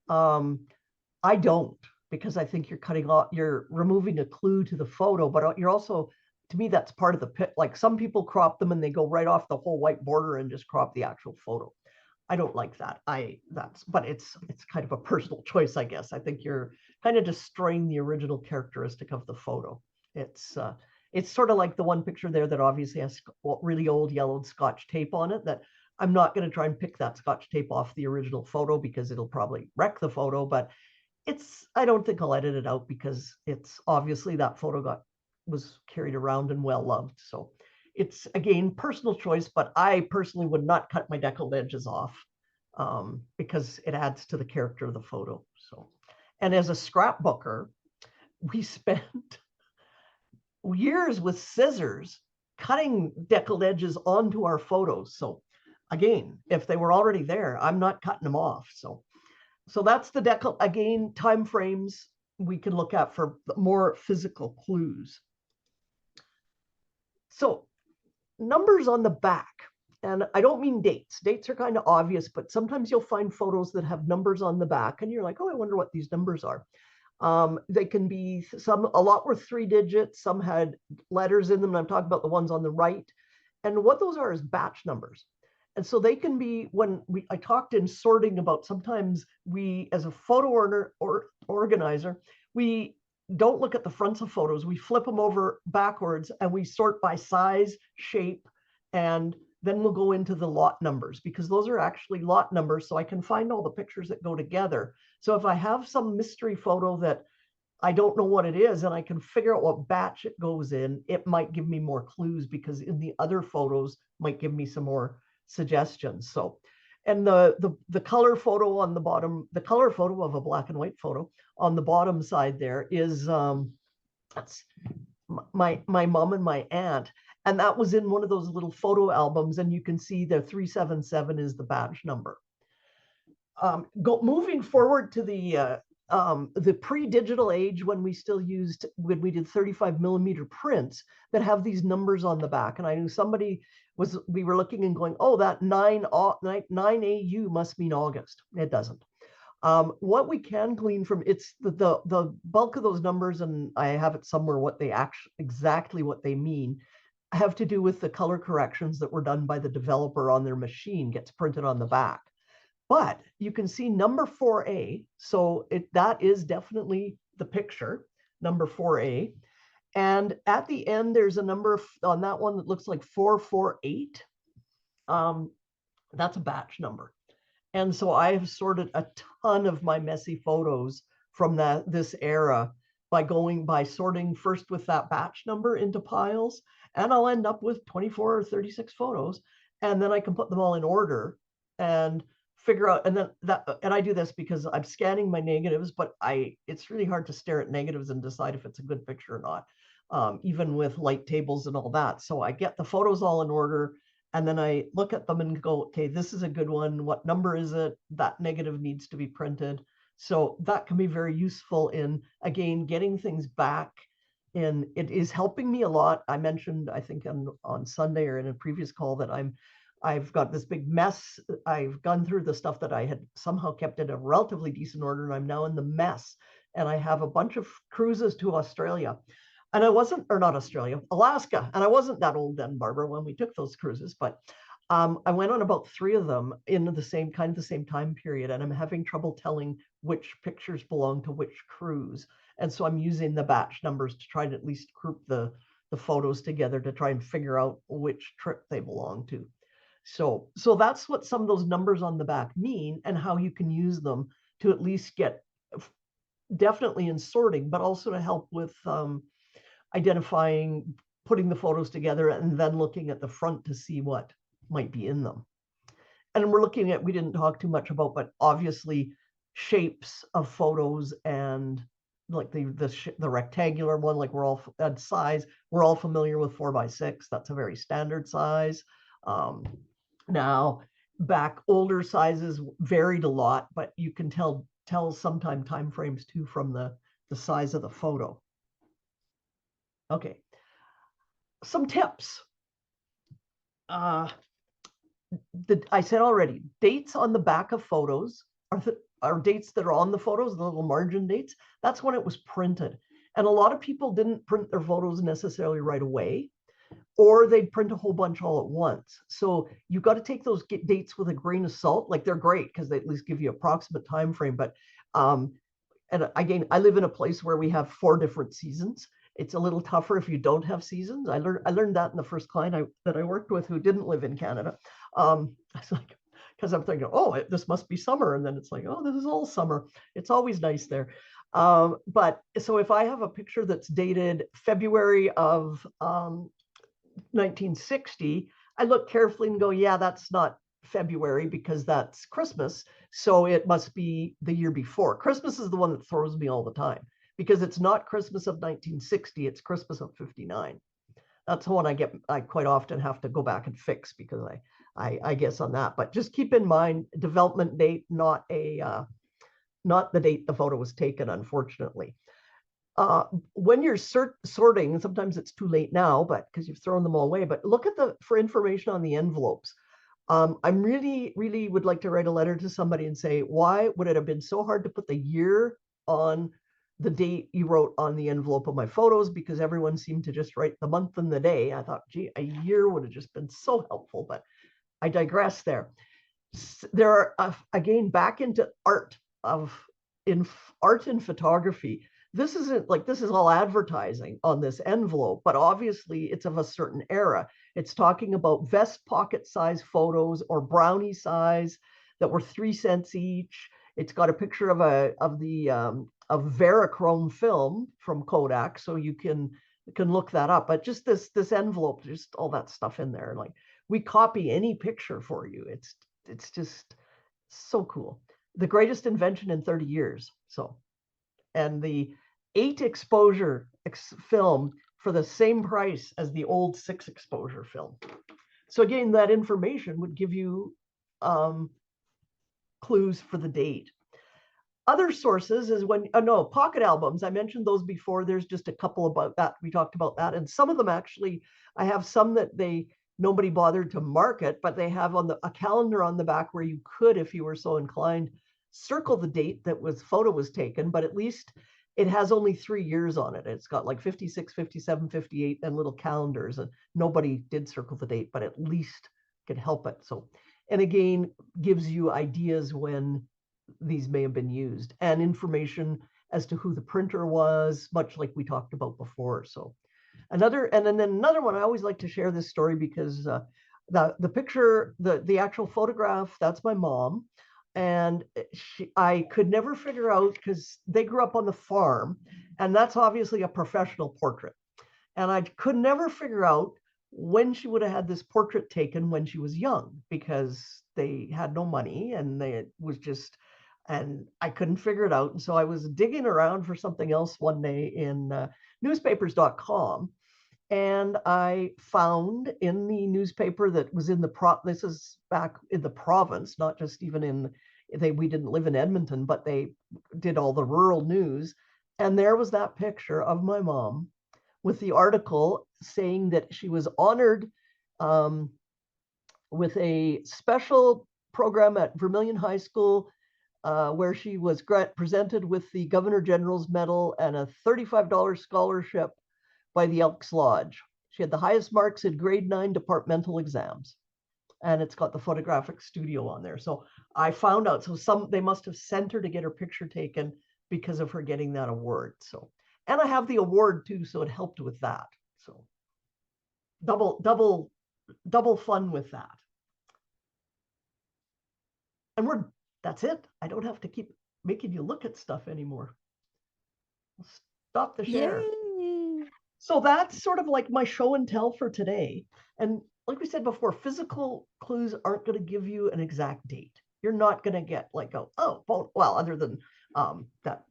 I don't, because I think you're removing a clue to the photo, but you're also to me, that's part of the like some people crop them and they go right off the whole white border and just crop the actual photo. I don't like that. But it's kind of a personal choice, I guess. I think you're kind of destroying the original characteristic of the photo. It's sort of like the one picture there that obviously has really old yellowed Scotch tape on it, that I'm not going to try and pick that Scotch tape off the original photo because it'll probably wreck the photo, but I don't think I'll edit it out because it's obviously that photo was carried around and well loved. So it's, again, personal choice, but I personally would not cut my Deckle edges off because it adds to the character of the photo. So, and as a scrapbooker, we spent years with scissors cutting Deckle edges onto our photos. So again, if they were already there, I'm not cutting them off. So that's the Deckle, again, time frames we can look at for more physical clues. So numbers on the back, and I don't mean dates. Dates are kind of obvious, but sometimes you'll find photos that have numbers on the back and you're like, oh, I wonder what these numbers are. They can be a lot were 3 digits, some had letters in them, and I'm talking about the ones on the right. And what those are is batch numbers. And so they can be, I talked in sorting about sometimes we, as a photo organizer, we don't look at the fronts of photos. We flip them over backwards and we sort by size, shape, and then we'll go into the lot numbers because those are actually lot numbers. So I can find all the pictures that go together. So if I have some mystery photo that I don't know what it is and I can figure out what batch it goes in, it might give me more clues because in the other photos might give me some more suggestions. So, and the color photo on the bottom, the color photo of a black and white photo on the bottom side there is that's my mom and my aunt, and that was in one of those little photo albums, and you can see the 377 is the batch number. Moving forward to the pre-digital age when we did 35 millimeter prints that have these numbers on the back. And I knew we were looking and going, oh, that 9 AU must mean August. It doesn't. What we can glean from it's the bulk of those numbers, and I have it somewhere exactly what they mean, have to do with the color corrections that were done by the developer on their machine, gets printed on the back. But you can see number 4A. So that is definitely the picture, number 4A. And at the end, there's a number on that one that looks like 448. That's a batch number. And so I have sorted a ton of my messy photos from this era by sorting first with that batch number into piles. And I'll end up with 24 or 36 photos. And then I can put them all in order and figure out, and I do this because I'm scanning my negatives, but it's really hard to stare at negatives and decide if it's a good picture or not, even with light tables and all that. So I get the photos all in order, and then I look at them and go, okay, this is a good one. What number is it? That negative needs to be printed. So that can be very useful in, again, getting things back. And it is helping me a lot. I mentioned, I think on Sunday or in a previous call, that I've got this big mess. I've gone through the stuff that I had somehow kept in a relatively decent order, and I'm now in the mess. And I have a bunch of cruises to Australia. And Alaska. And I wasn't that old then, Barbara, when we took those cruises, but I went on about 3 of them in the same time period, and I'm having trouble telling which pictures belong to which cruise. And so I'm using the batch numbers to try to at least group the photos together to try and figure out which trip they belong to. So that's what some of those numbers on the back mean, and how you can use them to at least get definitely in sorting, but also to help with identifying, putting the photos together, and then looking at the front to see what might be in them. And we're looking at, we didn't talk too much about, but obviously shapes of photos, and like the rectangular one, like size, we're all familiar with 4x6. That's a very standard size. Now, back older sizes varied a lot, but you can tell sometime time frames too from the size of the photo. Okay, some tips. I said already, dates on the back of photos are dates that are on the photos, the little margin dates. That's when it was printed. And a lot of people didn't print their photos necessarily right away, or they'd print a whole bunch all at once. So you got to take those dates with a grain of salt. Like, they're great because they at least give you approximate time frame. But and again, I live in a place where we have 4 different seasons. It's a little tougher if you don't have seasons. I learned that in the first client that I worked with who didn't live in Canada. It's like, because I'm thinking, oh, this must be summer, and then it's like, oh, this is all summer. It's always nice there. But so if I have a picture that's dated February of 1960, I look carefully and go, yeah, that's not February because that's Christmas. So it must be the year before. Christmas is the one that throws me all the time because it's not Christmas of 1960, it's Christmas of 59. That's the one I quite often have to go back and fix because I guess on that. But just keep in mind, development date, not the date the photo was taken, unfortunately. When you're sorting, sometimes it's too late now, but because you've thrown them all away, but look at for information on the envelopes. I'm really would like to write a letter to somebody and say, why would it have been so hard to put the year on the date you wrote on the envelope of my photos? Because everyone seemed to just write the month and the day. I thought, gee, a year would have just been so helpful, but I digress there. There are, again, back into art in photography. This is all advertising on this envelope, but obviously it's of a certain era. It's talking about vest pocket size photos or brownie size that were 3 cents each. It's got a picture of Verichrome film from Kodak, so you can look that up. But just this envelope, just all that stuff in there. Like, we copy any picture for you. It's just so cool. The greatest invention in 30 years. So, and the 8 exposure film for the same price as the old 6 exposure film. So again, that information would give you clues for the date. Other sources is pocket albums. I mentioned those before. There's just a couple about that. We talked about that. And some of them actually, I have some that nobody bothered to market, but they have a calendar on the back where you could, if you were so inclined, circle the date that photo was taken, but at least it has only 3 years on it. It's got like 56, 57, 58, and little calendars, and nobody did circle the date, but at least could help it. So, and again, gives you ideas when these may have been used and information as to who the printer was, much like we talked about before. So and then another one, I always like to share this story because the picture, the actual photograph, that's my mom. And I could never figure out, because they grew up on the farm, and that's obviously a professional portrait. And I could never figure out when she would have had this portrait taken when she was young, because they had no money and and I couldn't figure it out. And so I was digging around for something else one day in newspapers.com. And I found in the newspaper that was in this is back in the province, not just even we didn't live in Edmonton, but they did all the rural news. And there was that picture of my mom with the article saying that she was honored with a special program at Vermilion High School, where she was presented with the Governor General's Medal and a $35 scholarship by the Elks Lodge. She had the highest marks in grade 9 departmental exams. And it's got the photographic studio on there. So I found out, they must have sent her to get her picture taken because of her getting that award. So, and I have the award too, so it helped with that. So double fun with that. And that's it. I don't have to keep making you look at stuff anymore. I'll stop the share. Yay. So that's sort of like my show and tell for today. And like we said before, physical clues aren't going to give you an exact date. You're not going to get like, other than that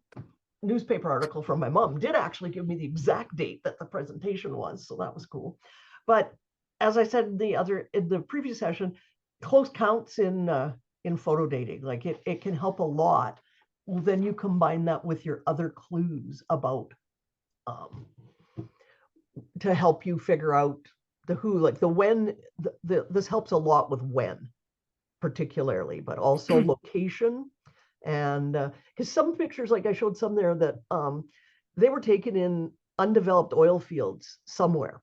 newspaper article from my mom did actually give me the exact date that the presentation was. So that was cool. But as I said in the previous session, close counts in photo dating, like it can help a lot. Well, then you combine that with your other clues about to help you figure out the who, like the when. This helps a lot with when, particularly, but also location. And because some pictures, like I showed some there that they were taken in undeveloped oil fields somewhere.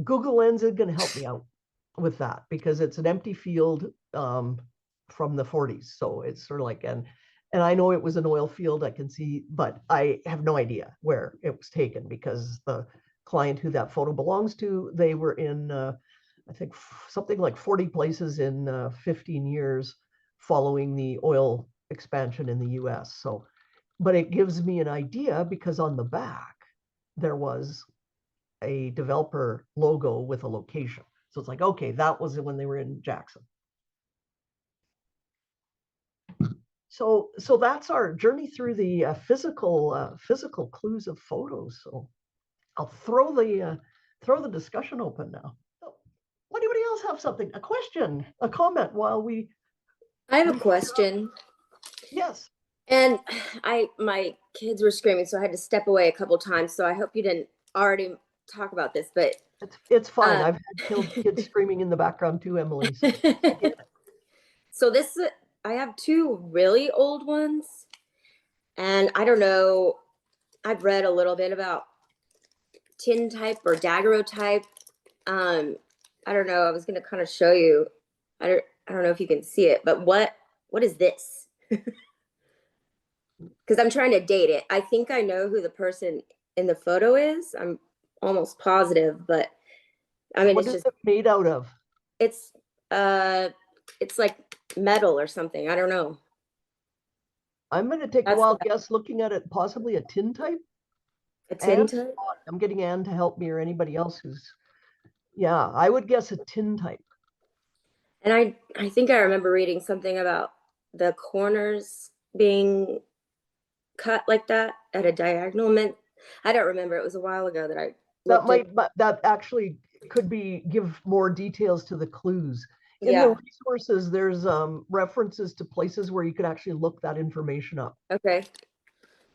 Google Lens is going to help me out with that because it's an empty field from the 40s. So it's sort of like, and I know it was an oil field, I can see, but I have no idea where it was taken because the client who that photo belongs to, they were in, I think something like 40 places in 15 years following the oil expansion in the US. So, but it gives me an idea because on the back, there was a developer logo with a location. So it's like, okay, that was when they were in Jackson. So that's our journey through the physical clues of photos. So I'll throw the discussion open now. So, anybody else have something, a question, a comment while we? I have a question. Yes. And my kids were screaming, so I had to step away a couple times. So I hope you didn't already talk about this, but it's fine. I've had kids screaming in the background too, Emily. So I get it. So I have two really old ones, and I don't know. I've read a little bit about tintype or daguerreotype. I don't know. I was going to kind of show you. I don't know if you can see it, but what is this? Because I'm trying to date it. I think I know who the person in the photo is. I'm almost positive, but I mean, what it's is just it made out of? It's like metal or something. I don't know. I'm going to take a wild guess looking at it, possibly a tintype. A tintype? I'm getting Anne to help me or anybody else who's, yeah, I would guess a tintype. And I think I remember reading something about the corners being cut like that at a diagonal. I don't remember. It was a while ago that I that actually could give more details to the clues. In the resources, there's references to places where you could actually look that information up. Okay.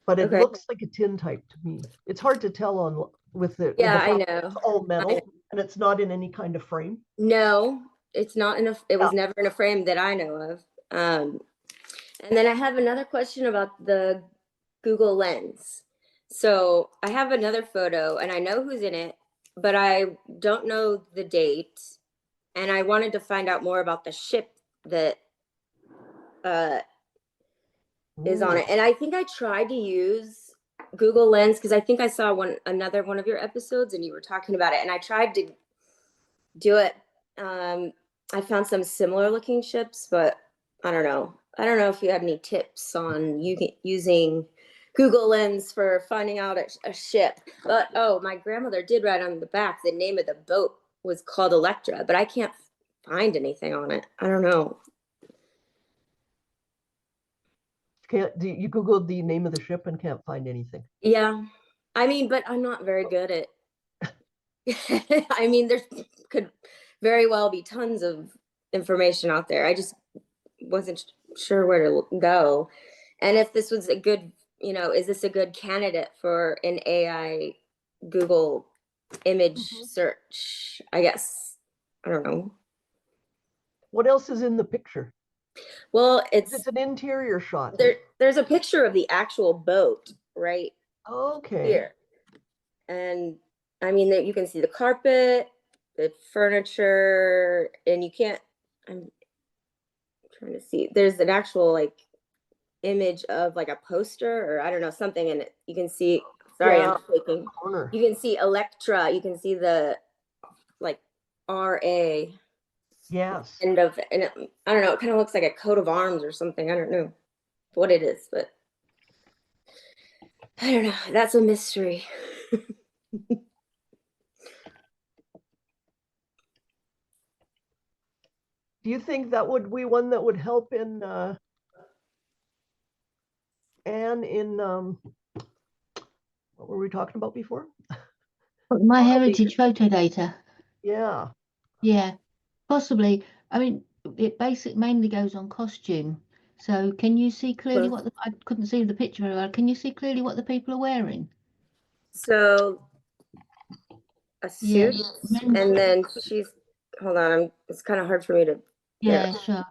But it looks like a tintype to me. It's hard to tell with the I know. It's all metal and it's not in any kind of frame. No, it's not it was never in a frame that I know of. And then I have another question about the Google Lens. So I have another photo and I know who's in it, but I don't know the date. And I wanted to find out more about the ship that is on it. And I think I tried to use Google Lens because I think I saw another one of your episodes and you were talking about it. And I tried to do it. I found some similar looking ships, but I don't know. I don't know if you had any tips on using Google Lens for finding out a ship. But my grandmother did write on the back the name of the boat was called Electra, but I can't find anything on it. I don't know. You Googled the name of the ship and can't find anything? Yeah. I mean, but I'm not very good at I mean, there could very well be tons of information out there. I just wasn't sure where to go. And if this was a good, is this a good candidate for an AI Google image search? I guess. I don't know. What else is in the picture? Well, it's an interior shot. There's a picture of the actual boat right here. And I mean, that you can see the carpet, the furniture, and I'm trying to see. There's an actual image of a poster or I don't know, something in it. You can see, I'm shaking. You can see Electra, you can see the RA. Yes. And I don't know, it kind of looks like a coat of arms or something. I don't know what it is, but I don't know. That's a mystery. Do you think that would be one that would help in Anne in what were we talking about before? My Heritage PhotoDater. Yeah. Yeah, possibly. I mean, it mainly goes on costume. So can you see clearly I couldn't see the picture very well. Can you see clearly what the people are wearing? So a suit, and then hold on, it's kind of hard for me to. Yeah, sure.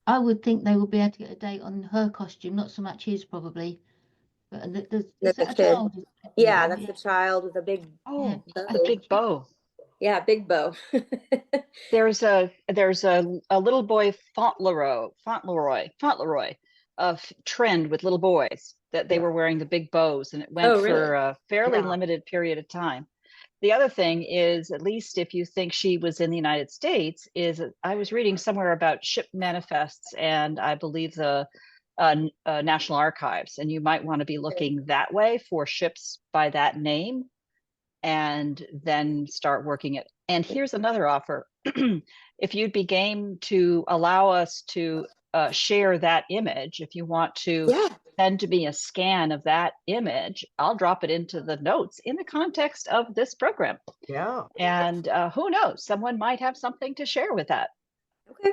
I would think they would be able to get a date on her costume, not so much his probably. Is The that a kid. child? Yeah, that's the child with a big Oh, bow. a big bow. Yeah, big bow. There's a little boy Fauntleroy of trend with little boys that they Yeah. were wearing the big bows, and it went Oh, really? for a fairly Yeah. limited period of time. The other thing is, at least if you think she was in the United States, is I was reading somewhere about ship manifests, and I believe the National Archives, and you might want to be looking that way for ships by that name, and then start working it. And here's another offer. If you'd be game to allow us to share that image, if you want to Yeah. send to me a scan of that image, I'll drop it into the notes in the context of this program. Yeah. And who knows, someone might have something to share with that. Okay.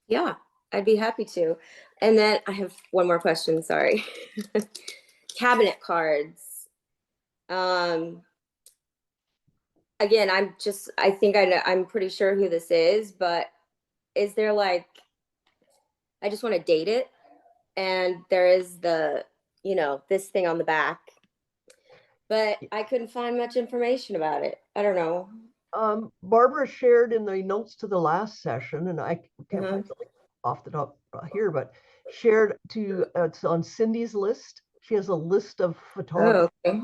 Yeah, I'd be happy to. And then I have one more question, sorry. Cabinet cards. Again, I think I know, I'm pretty sure who this is, but is there like, I just want to date it. And there is the, this thing on the back, but I couldn't find much information about it. I don't know. Barbara shared in the notes to the last session, and I can't Mhm. find the link off the top here, but shared to it's on Cindy's list. She has a list of photographers, Oh, okay.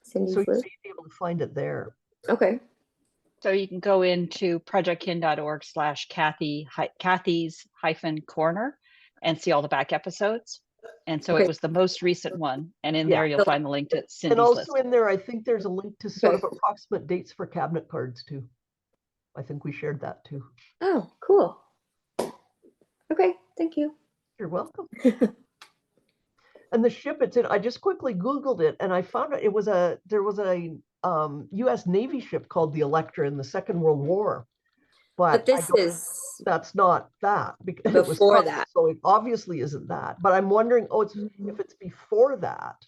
so Cindy's you list. may be able to find it there. Okay. So you can go into projectkin.org/Kathy's corner and see all the back episodes. And so Okay. it was the most recent one. And in Yeah. there, you'll find the link to And Cindy's also list. in there, I think there's a link to sort of Okay. approximate dates for cabinet cards too. I think we shared that too. Oh, cool. Okay, thank you. You're welcome. And the ship it's in, I just quickly Googled it and I found there was a US Navy ship called the Electra in the Second World War. But this is That's not that because it was before sunk, that. so it obviously isn't that. But I'm wondering, if it's before that,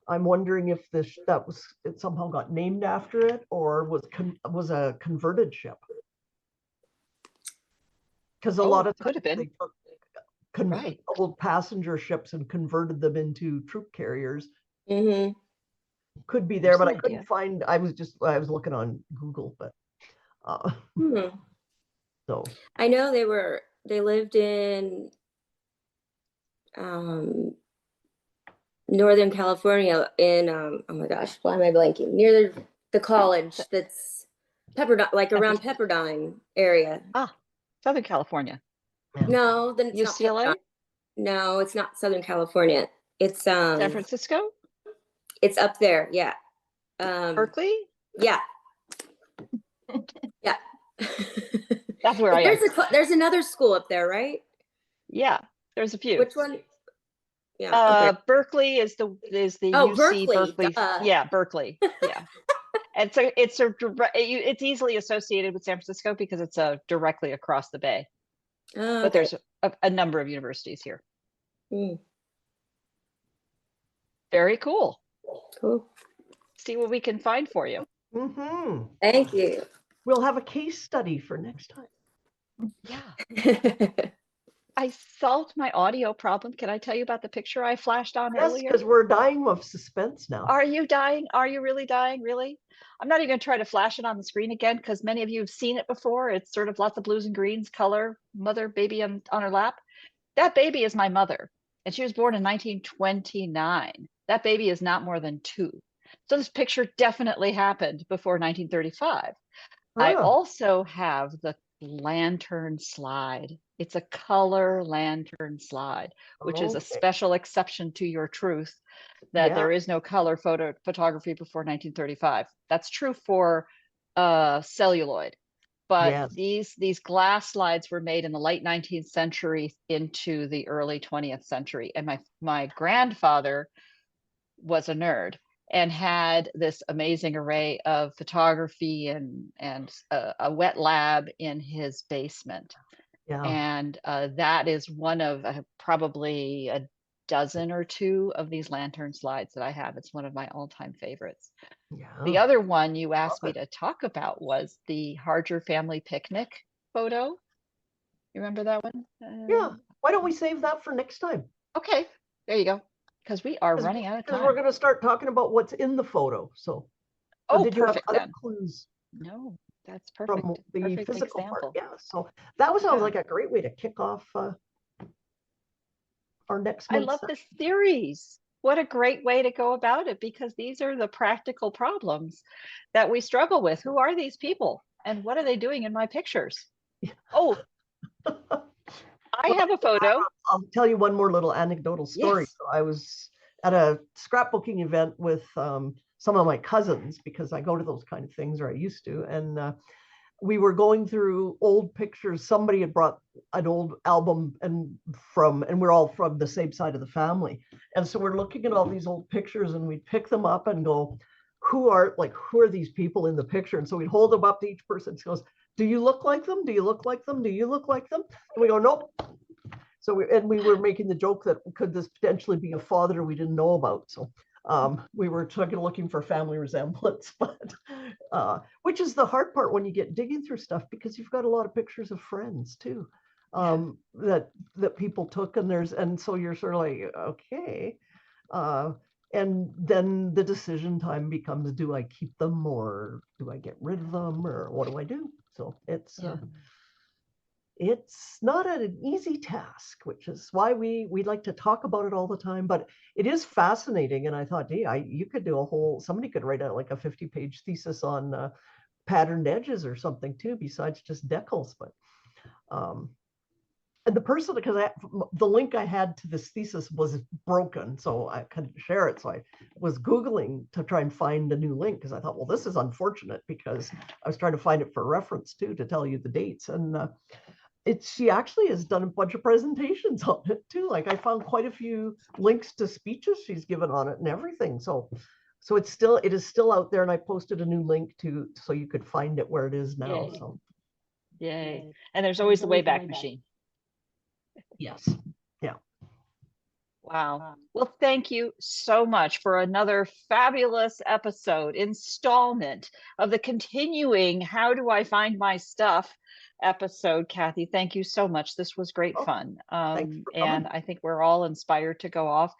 I'm wondering if it somehow got named after it or was a converted ship. Because a lot of could have been. they took Right. old passenger ships and converted them into troop carriers. Mm-hmm. Could be there, There's but an I couldn't idea. find. I was looking on Google, but so I know they lived in Northern California in oh my gosh, why am I blanking? Near the college that's Pepperdine, like around Pepperdine area. Ah, Southern California. No, then it's UCLA? not Pepperdine. No, it's not Southern California. It's San Francisco? it's up there, yeah. Berkeley? Yeah. Yeah. That's where I am. There's another school up there, right? Yeah, there's a few. Which one? Yeah. Okay. Berkeley is the Oh, UC Berkeley. Yeah, Berkeley. Yeah. And so it's easily associated with San Francisco because it's directly across the bay. Oh, But there's a number of universities here. Very cool. Cool. See what we can find for you. Thank you. We'll have a case study for next time. Yeah. I solved my audio problem. Can I tell you about the picture I flashed on Yes, earlier? because we're dying of suspense now. Are you dying? Are you really dying? Really? I'm not even going to try to flash it on the screen again because many of you have seen it before. It's sort of lots of blues and greens, color, mother, baby on her lap. That baby is my mother, and she was born in 1929. That baby is not more than 2. So this picture definitely happened before 1935. I also have the lantern slide. It's a color lantern slide, which is a special exception to your truth that there is no color photography before 1935. That's true for celluloid, but these glass slides were made in the late 19th century into the early 20th century. And my grandfather was a nerd and had this amazing array of photography and a wet lab in his basement. And that is one of probably a dozen or 2 of these lantern slides that I have. It's one of my all-time favorites. The other one you asked me to talk about was the Harger family picnic photo. You remember that one? Yeah. Why don't we save that for next time? Okay. There you go. Because we are running out of Because we're time. going to start talking about what's in the photo. So, or Oh, did you have perfect other then. clues No, that's perfect. from the Perfect physical part? example. Yeah. So that sounds Yeah. like a great way to kick off our next I month's love session. this series. What a great way to go about it, because these are the practical problems that we struggle with. Who are these people and what are they doing in my pictures? Oh, I Well, have a photo. I'll tell you one more little anecdotal story. Yes. So I was at a scrapbooking event with some of my cousins, because I go to those kind of things, or I used to, and we were going through old pictures. Somebody had brought an old album, and we're all from the same side of the family, and so we're looking at all these old pictures, and we'd pick them up and go, who are these people in the picture? And so we'd hold them up to each person. She goes, do you look like them? Do you look like them? Do you look like them? And we go, nope. So we were making the joke that could this potentially be a father we didn't know about? So we were looking for family resemblance, but which is the hard part when you get digging through stuff, because you've got a lot of pictures of friends too, that people took, and so you're sort of like, okay, and then the decision time becomes, do I keep them or do I get rid of them, or what do I do? So it's not an easy task, which is why we like to talk about it all the time, but it is fascinating. And I thought, you could do somebody could write out like a 50-page thesis on patterned edges or something too, besides just decals. But and the person, because the link I had to this thesis was broken, so I couldn't share it. So I was Googling to try and find a new link, because I thought, well, this is unfortunate, because I was trying to find it for reference too, to tell you the dates. And she actually has done a bunch of presentations on it too. Like, I found quite a few links to speeches she's given on it and everything. So it is still out there, and I posted a new link so you could find it where it is now. Yay. So Yay. And there's always the Wayback Machine. yes. Yeah. Wow. Well, thank you so much for another fabulous installment of the continuing How Do I Find My Stuff episode, Kathy. Thank you so much. This was great fun. Thanks for coming. And I think we're all inspired to go off.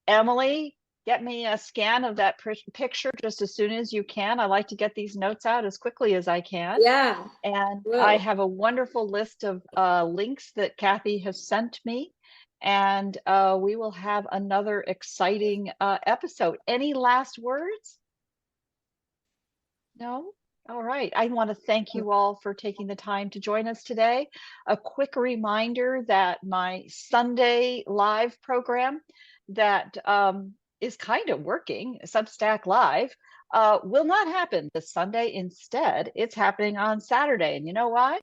Emily, get me a scan of that picture just as soon as you can. I like to get these notes out as quickly as I can. Yeah. And Whoa. I have a wonderful list of links that Kathy has sent me. And we will have another exciting episode. Any last words? No? All right. I want to thank you all for taking the time to join us today. A quick reminder that my Sunday live program that is kind of working, Substack Live, will not happen this Sunday. Instead, it's happening on Saturday. And you know why?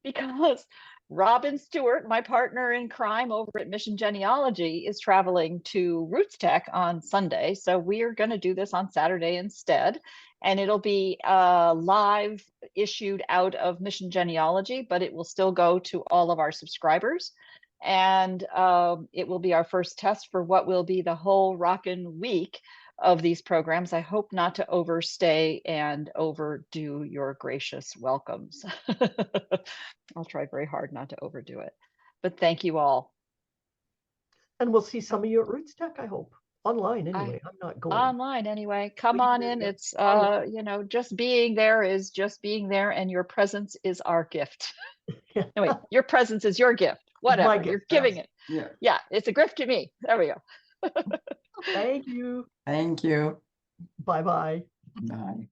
Because Robin Stewart, my partner in crime over at Mission Genealogy, is traveling to Roots Tech on Sunday. So we are going to do this on Saturday instead. And it'll be live issued out of Mission Genealogy, but it will still go to all of our subscribers. And it will be our first test for what will be the whole rockin' week of these programs. I hope not to overstay and overdo your gracious welcomes. I'll try very hard not to overdo it, but thank you all. And we'll see some of you at Roots Tech, I hope. Online anyway. I'm not going. Online anyway. Come on in. It's just being there is just being there, and your presence is our gift. Anyway, your presence is your gift. Whatever. You're giving it. Yeah, it's a gift to me. There we go. Thank you. Thank you. Bye-bye. Bye.